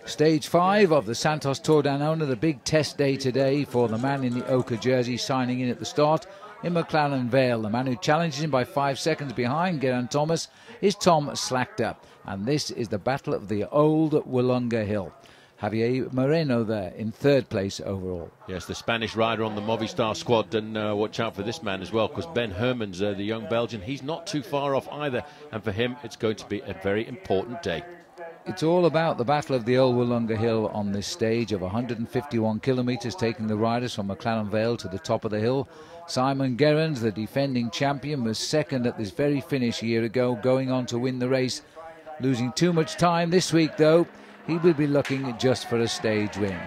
Stage 5 of the Santos Tour Down Under, the big test day today for the man in the ochre jersey signing in at the start in McLaren Vale. The man who challenges him by 5 seconds behind Geraint Thomas is Tom Slakter, and this is the battle of the old Wollonga Hill. Javier Moreno there in third place overall. Yes, the Spanish rider on the Movistar squad, and watch out for this man as well, because Ben Hermans, the young Belgian, he's not too far off either, and for him it's going to be a very important day. It's all about the battle of the old Wollonga Hill on this stage of 151 kilometres, taking the riders from McLaren Vale to the top of the hill. Simon Gerrans, the defending champion, was second at this very finish a year ago, going on to win the race. Losing too much time this week, though, he will be looking just for a stage win.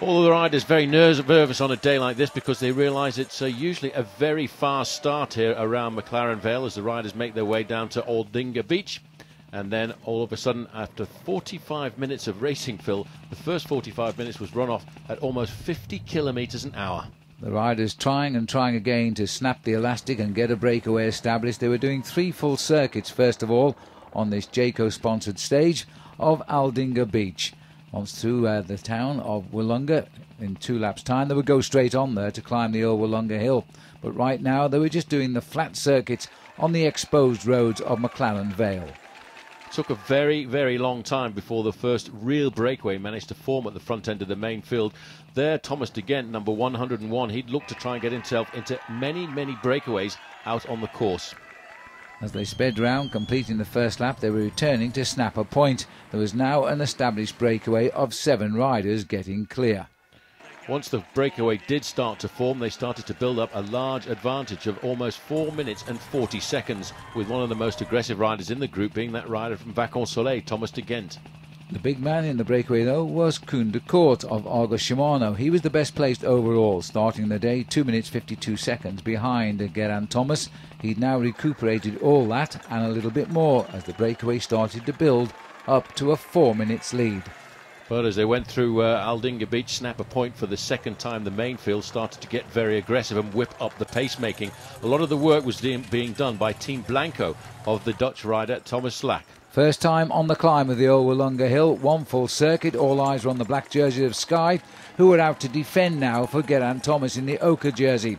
All of the riders very nervous on a day like this, because they realise it's usually a very fast start here around McLaren Vale as the riders make their way down to Aldinga Beach. And then all of a sudden, after 45 minutes of racing, Phil, the first 45 minutes was run off at almost 50 kilometres an hour. The riders trying and trying again to snap the elastic and get a breakaway established. They were doing 3 full circuits, first of all, on this Jayco sponsored stage of Aldinga Beach. Once through the town of Wollonga in 2 laps time, they would go straight on there to climb the old Wollonga Hill. But right now they were just doing the flat circuits on the exposed roads of McLaren Vale. It took a very, very long time before the first real breakaway managed to form at the front end of the main field. There, Thomas de Gendt, number 101, he'd looked to try and get himself into many, many breakaways out on the course. As they sped round, completing the first lap, they were returning to snap a point. There was now an established breakaway of 7 riders getting clear. Once the breakaway did start to form, they started to build up a large advantage of almost 4 minutes and 40 seconds, with one of the most aggressive riders in the group being that rider from Vacansoleil, Thomas de Gendt. The big man in the breakaway, though, was Koen de Kort of Argo Shimano. He was the best placed overall, starting the day 2 minutes 52 seconds behind Geraint Thomas. He'd now recuperated all that and a little bit more as the breakaway started to build up to a 4 minutes lead. But as they went through Aldinga Beach, snap a point for the second time, the main field started to get very aggressive and whip up the pacemaking. A lot of the work was being done by Team Blanco of the Dutch rider Thomas Slak. First time on the climb of the old Wollonga Hill, 1 full circuit. All eyes were on the black jersey of Sky, who were out to defend now for Geraint Thomas in the ochre jersey.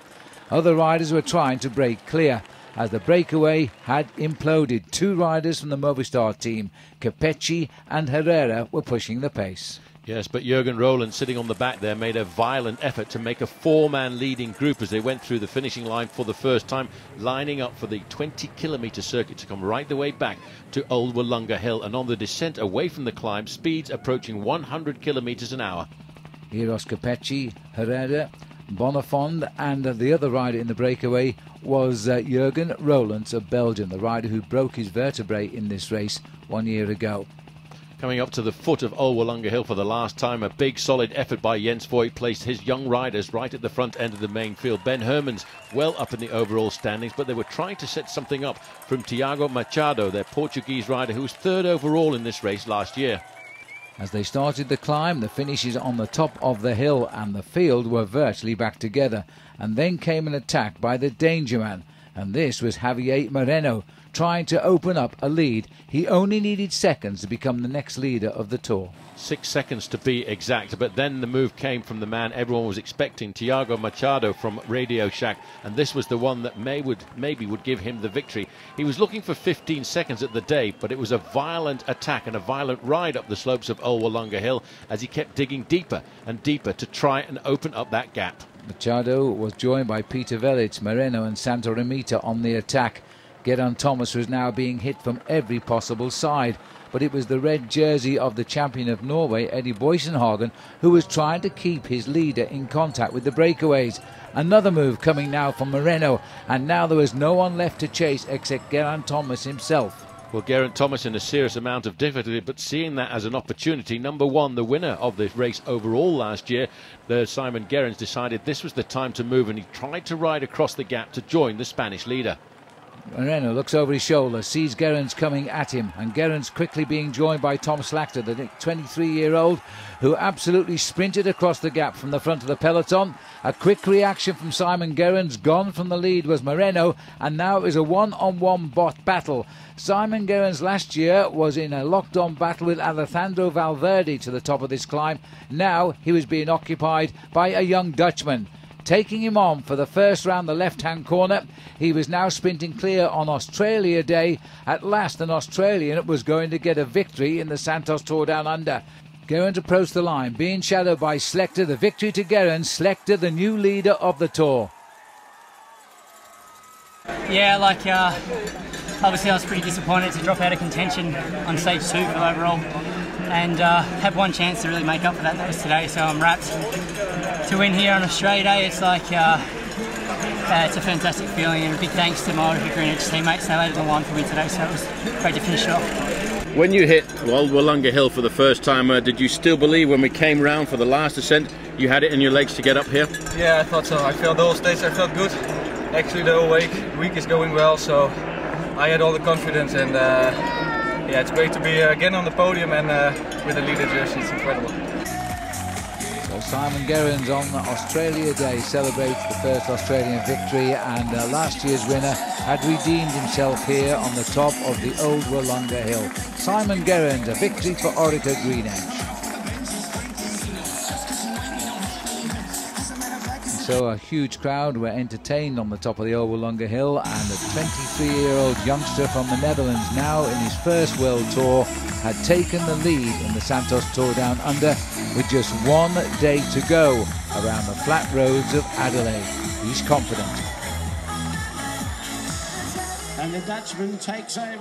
Other riders were trying to break clear as the breakaway had imploded. 2 riders from the Movistar team, Capecchi and Herrera, were pushing the pace. Yes, but Jürgen Roland, sitting on the back there, made a violent effort to make a 4-man leading group as they went through the finishing line for the first time, lining up for the 20-kilometre circuit to come right the way back to Old Wollonga Hill. And on the descent away from the climb, speeds approaching 100 kilometres an hour. Eros Capecchi, Herrera, Bonafond, and the other rider in the breakaway was Jürgen Roland of Belgium, the rider who broke his vertebrae in this race 1 year ago. Coming up to the foot of Old Wollonga Hill for the last time, a big solid effort by Jens Voigt placed his young riders right at the front end of the main field. Ben Hermans well up in the overall standings, but they were trying to set something up from Tiago Machado, their Portuguese rider who was 3rd overall in this race last year. As they started the climb, the finishes on the top of the hill and the field were virtually back together. And then came an attack by the danger man, and this was Javier Moreno, trying to open up a lead. He only needed seconds to become the next leader of the Tour. 6 seconds to be exact, but then the move came from the man everyone was expecting, Tiago Machado from Radio Shack, and this was the one that maybe would give him the victory. He was looking for 15 seconds at the day, but it was a violent attack and a violent ride up the slopes of Old Wollonga Hill as he kept digging deeper and deeper to try and open up that gap. Machado was joined by Peter Velits, Moreno and Santa Remita on the attack. Geraint Thomas was now being hit from every possible side, but it was the red jersey of the champion of Norway, Eddie Boysenhagen, who was trying to keep his leader in contact with the breakaways. Another move coming now from Moreno, and now there was no one left to chase except Geraint Thomas himself. Well, Geraint Thomas in a serious amount of difficulty, but seeing that as an opportunity, number 1, the winner of the race overall last year, Simon Gerrans, decided this was the time to move, and he tried to ride across the gap to join the Spanish leader. Moreno looks over his shoulder, sees Gerrans coming at him, and Gerrans quickly being joined by Tom Slagter, the 23-year-old, who absolutely sprinted across the gap from the front of the peloton. A quick reaction from Simon Gerrans. Gone from the lead was Moreno, and now it is a one-on-one battle. Simon Gerrans last year was in a locked-on battle with Alejandro Valverde to the top of this climb. Now he was being occupied by a young Dutchman. Taking him on for the first round, the left-hand corner. He was now sprinting clear on Australia Day. At last, an Australian was going to get a victory in the Santos Tour Down Under. Gerrans approached the line, being shadowed by Slagter. The victory to Gerrans. Slagter, the new leader of the Tour. Yeah, obviously I was pretty disappointed to drop out of contention on stage 2 for the overall, and had one chance to really make up for that, and that was today. So I'm rapt to win here on Australia Day. It's it's a fantastic feeling, and a big thanks to my Ultra Green Edge teammates. They laid it on the line for me today, so it was great to finish it off. When you hit Wollonga Hill for the first time, did you still believe when we came round for the last ascent you had it in your legs to get up here? Yeah, I thought so. I felt the whole stage, I felt good. Actually the whole week is going well, so I had all the confidence, and yeah, it's great to be again on the podium and with the leader jersey. It's incredible. So Simon Gerrans on Australia Day celebrates the first Australian victory, and last year's winner had redeemed himself here on the top of the old Wollonga Hill. Simon Gerrans, a victory for Orica Green Edge. So a huge crowd were entertained on the top of the old Wollonga Hill, and a 23-year-old youngster from the Netherlands, now in his first World Tour, had taken the lead in the Santos Tour Down Under with just 1 day to go around the flat roads of Adelaide. He's confident. And the Dutchman takes over.